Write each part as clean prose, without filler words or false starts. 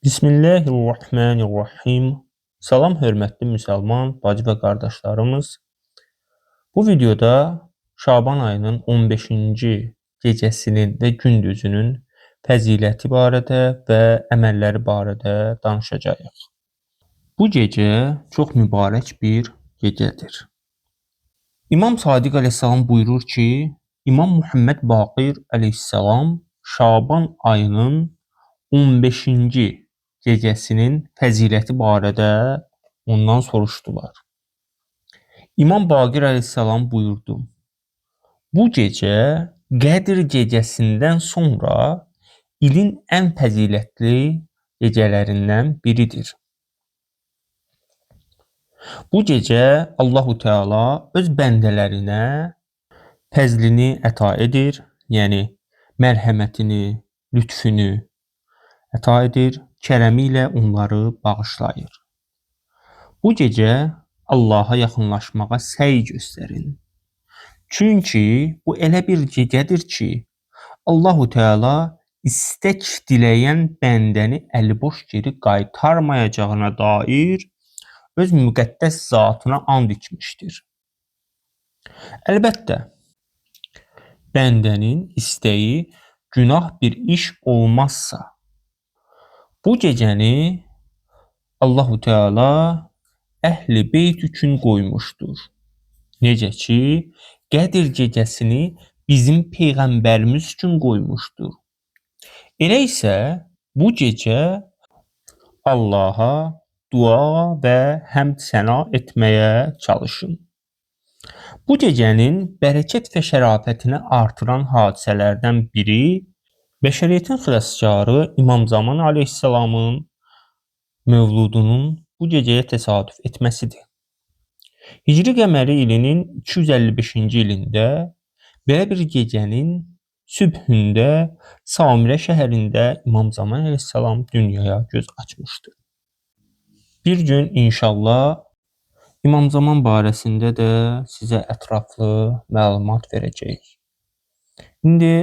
Bismillahirrahmanirrahim. Salam hörmətli müsəlman bacı və qardaşlarımız. Bu videoda Şaban ayının 15-ci gecəsinin və gündüzünün fəziləti barədə və əməlləri barədə danışacağıq. Bu gecə çox mübarək bir gecədir. İmam Sadiq əleyhissalam buyurur ki, İmam Muhammed Baqir əleyhissalam Şaban ayının 15-ci gecəsinin fəziləti barədə ondan soruşdular. İmam Baqir əleyhissalam buyurdu: Bu gecə Qədr gecəsindən sonra ilin ən fəzilətli gecələrindən biridir. Bu gecə Allahu Teala öz bəndələrinə fəzlini əta edir, yəni mərhəmətini, lütfünü əta edir, kərəmi ilə onları bağışlayır. Bu gecə Allaha yaxınlaşmağa səy göstərin. Çünki bu elə bir gecədir ki, Allahu Teala istək diləyən bəndəni əliboş geri qaytarmayacağına dair öz müqəddəs zatına and içmişdir. Əlbəttə, bəndənin istəyi günah bir iş olmazsa, bu gecəni Allahu Teala Əhl-i Beyt üçün qoymuşdur. Necə ki, Qədr gecəsini bizim Peyğəmbərimiz üçün qoymuşdur. Elə isə bu gecə Allaha dua və həmd səna etməyə çalışın. Bu gecənin bərəkət və şərafətini artıran hadisələrdən biri bəşəriyyətin xilaskarı İmam Zaman əleyhissalamın mövludunun bu gecəyə təsadüf etməsidir. Hicri qəməri ilinin 255-ci ilində belə bir gecənin sübhündə Samirə şəhərində İmam Zaman əleyhissalam dünyaya göz açmışdır. Bir gün inşallah İmam Zaman barəsində də sizə ətraflı məlumat verəcəyik. İndi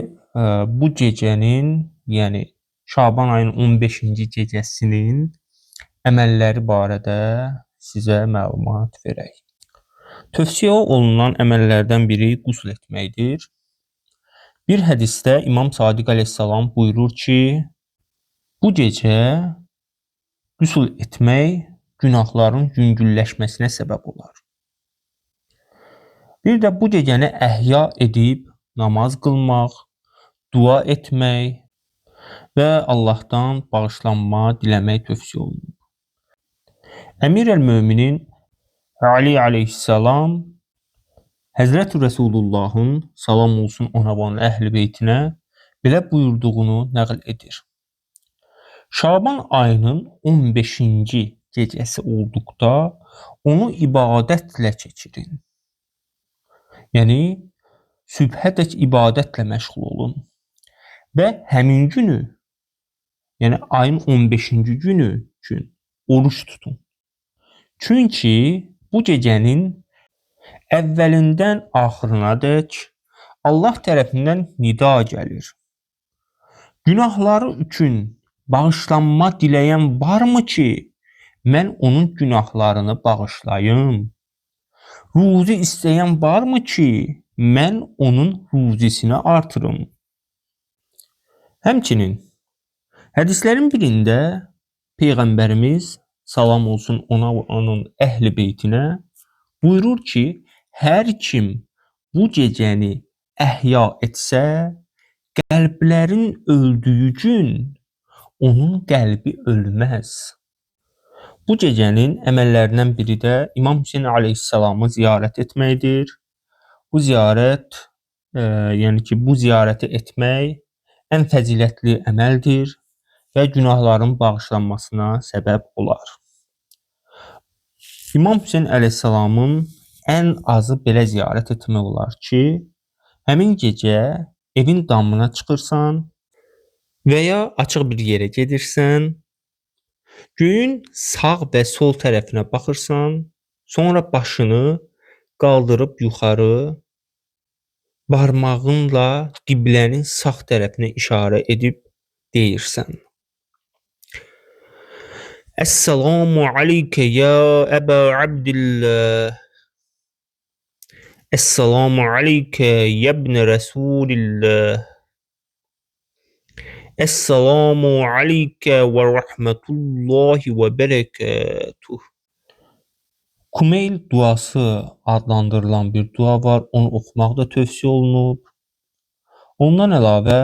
bu gecənin, yəni Şaban ayının 15-ci gecəsinin əməlləri barədə sizə məlumat verək. Tövsiyə olunan əməllərdən biri qusl etməkdir. Bir hədisdə İmam Sadiq əleyhissalam buyurur ki, bu gecə qusl etmək günahların yüngülləşməsinə səbəb olar. Bir də bu gecəni əhya edib namaz qılmaq, dua etmək və Allahdan bağışlanma diləmək tövsiyə olunur. Əmir el-Möminin Ali əleyhissalam Həzrəti Rəsulullahın salam olsun ona və onun əhl-i beytinə belə buyurduğunu nəql edir. Şaban ayının 15-ci gecəsi olduqda onu ibadətlə keçirin. Yəni sübhədək ibadətlə məşğul olun və həmin günü, yəni ayın 15-ci günü üçün oruç tutun. Çünki bu gecənin əvvəlindən axırınadək Allah tərəfindən nida gəlir. Günahları üçün bağışlanma diləyən varmı ki, mən onun günahlarını bağışlayım? Ruzi istəyən varmı ki, mən onun ruzisini artırım? Həmçinin hədislərin birində Peyğəmbərimiz salam olsun ona və onun əhl-i beytinə buyurur ki, hər kim bu gecəni əhya etsə, qəlblərin öldüyü gün onun qəlbi ölməz. Bu gecənin əməllərindən biri də İmam Hüseyn əleyhissalamı ziyarət etməkdir. Bu ziyarət, yəni ki, bu ziyarəti etmək ən fəzilətli əməldir və günahların bağışlanmasına səbəb olar. İmam Hüseyn əleyhissalamın ən azı belə ziyarət etmək olar ki, həmin gecə evin damına çıxırsan və ya açıq bir yerə gedirsən, göyün sağ və sol tərəfinə baxırsan, sonra başını qaldırıb yuxarı barmağınla qiblənin sağ tərəfinə işarə edib deyirsən: Esselamu aleyke ya Eba Abdillah. Esselamu aleyke yebne Resulillah. Esselamu aleyke ve rahmetullahi ve berekatuh. Kumeyl duası adlandırılan bir dua var. Onu oxumaq da tövsiyə olunub. Ondan əlavə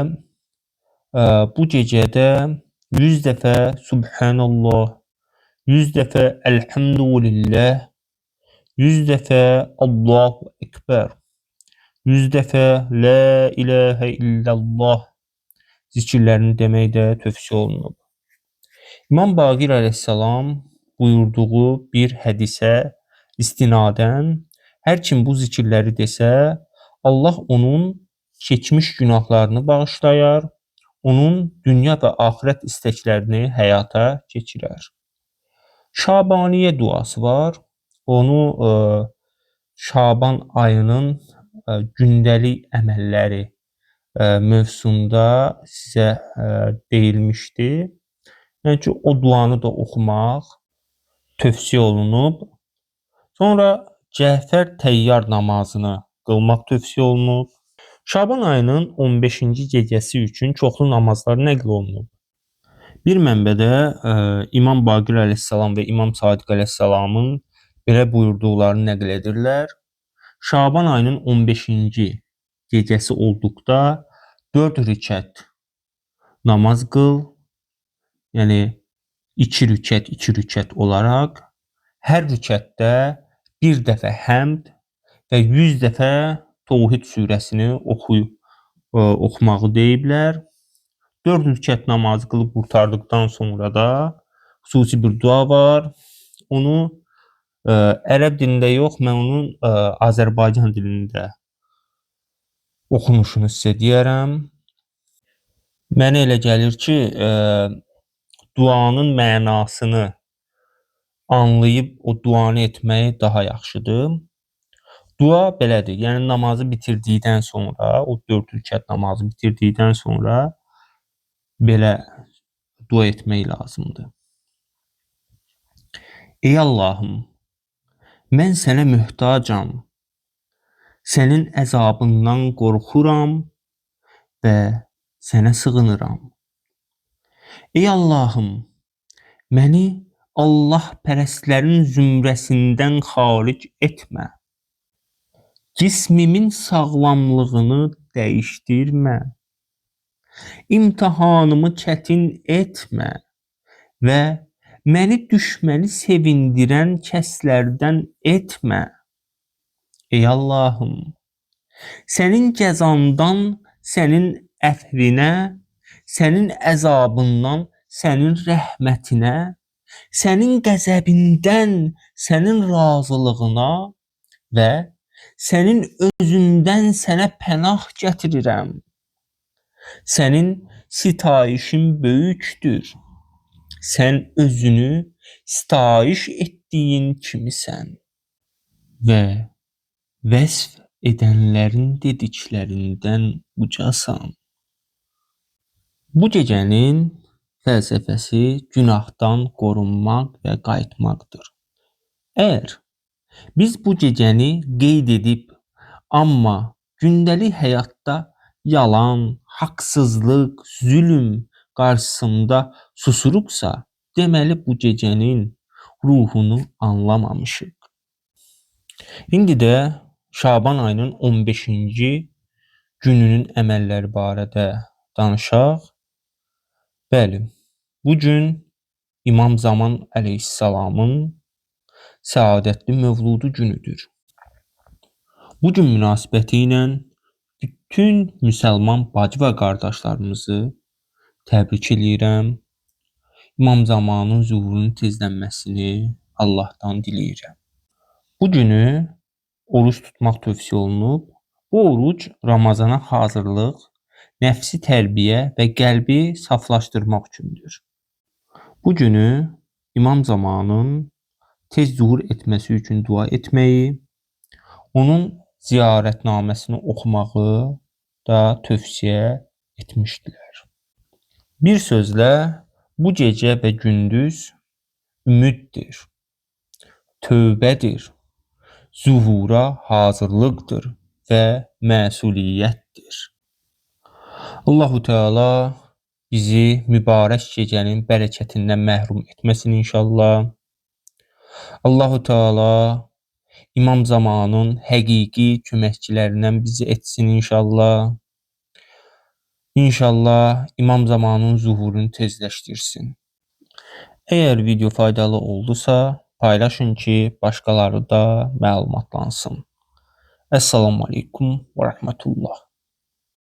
bu gecədə 100 dəfə Subhanallah, 100 dəfə Elhamdülillah, 100 dəfə Allahu Ekber, 100 dəfə La ilahə illallah zikirlərini demək də tövsiyə olunub. İmam Baqir əleyhissalam buyurduğu bir hədisə istinadən hər kim bu zikirləri desə, Allah onun keçmiş günahlarını bağışlayar, onun dünya və axirət istəklərini həyata keçirər. Şabaniyyə duası var. Onu Şaban ayının gündəlik əməlləri mövzusunda sizə deyilmişdi. Yəni ki, o duanı da oxumaq tövsiyə olunub. Sonra Cəfər Təyyar namazını qılmaq tövsiyə olunub. Şaban ayının 15-ci gecəsi üçün çoxlu namazlar nəql olunub. Bir mənbədə İmam Baqir əleyhissalam və İmam Sadiq əleyhissalamın belə buyurduqlarını nəql edirlər. Şaban ayının 15-ci gecəsi olduqda 4 rükət namaz qıl. Yəni 2 rükət olaraq hər rükətdə bir dəfə həmd və 100 dəfə Təvhid surəsini oxumağı deyiblər. 4 rükət namazı qılıb qurtardıqdan sonra da xüsusi bir dua var. Onu ərəb dilində yox, mən onun Azərbaycan dilində oxunuşunu sizə deyərəm. Mənə elə gəlir ki, duanın mənasını anlayıb o duanı etmək daha yaxşıdır. Dua belədir, yəni namazı bitirdikdən sonra, o 4 rükət namazı bitirdikdən sonra belə dua etmək lazımdır. Ey Allahım, mən sənə möhtacam, sənin əzabından qorxuram və sənə sığınıram. Ey Allahım, məni Allah pərəstlərin zümrəsindən xaric etmə. Cismimin sağlamlığını dəyişdirmə. İmtahanımı çətin etmə və məni düşməni sevindirən kəslərdən etmə. Ey Allahım, sənin cəzandan sənin əfvinə, sənin əzabından sənin rəhmətinə, sənin qəzəbindən sənin razılığına və sənin özündən sənə pənah gətirirəm. Sənin sitayişin böyükdür. Sən özünü sitayiş etdiyin kimisən və vəsf edənlərin dediklərindən ucasan. Bu gecənin fəlsəfəsi günahdan qorunmaq və qayıtmaqdır. Əgər biz bu gecəni qeyd edib, amma gündəlik həyatda yalan, haqsızlıq, zülm qarşısında susuruqsa, deməli bu gecənin ruhunu anlamamışıq. İndi də Şaban ayının 15-ci gününün əməlləri barədə danışaq. Bəli, bu gün İmam Zaman əleyhissalamın səadətli mövludu günüdür. Bu gün münasibəti ilə bütün müsəlman bacı və qardaşlarımızı təbrik edirəm. İmam Zamanın zuhurunun tezlənməsini Allahdan diləyirəm. Bu günü oruç tutmaq tövsiyə olunub. Bu oruc Ramazana hazırlıq, nəfsi tərbiyə və qəlbi saflaşdırmaq üçündür. Bu günü İmam Zamanın tez zuhur etməsi üçün dua etməyi, onun ziyarətnaməsini oxumağı da tövsiyə etmişdilər. Bir sözlə, bu gecə və gündüz ümiddir, tövbədir, zuhura hazırlıqdır və məsuliyyətdir. Allahu Teala bizi mübarək gecənin bərəkətindən məhrum etməsin inşallah. Allahu Teala İmam Zamanın həqiqi köməkçilərindən bizi etsin inşallah. İnşallah İmam Zamanın zuhurunu tezləşdirsin. Əgər video faydalı oldusa, paylaşın ki, başqaları da məlumatlansın. Əssalamu aleykum və rəhmətullah.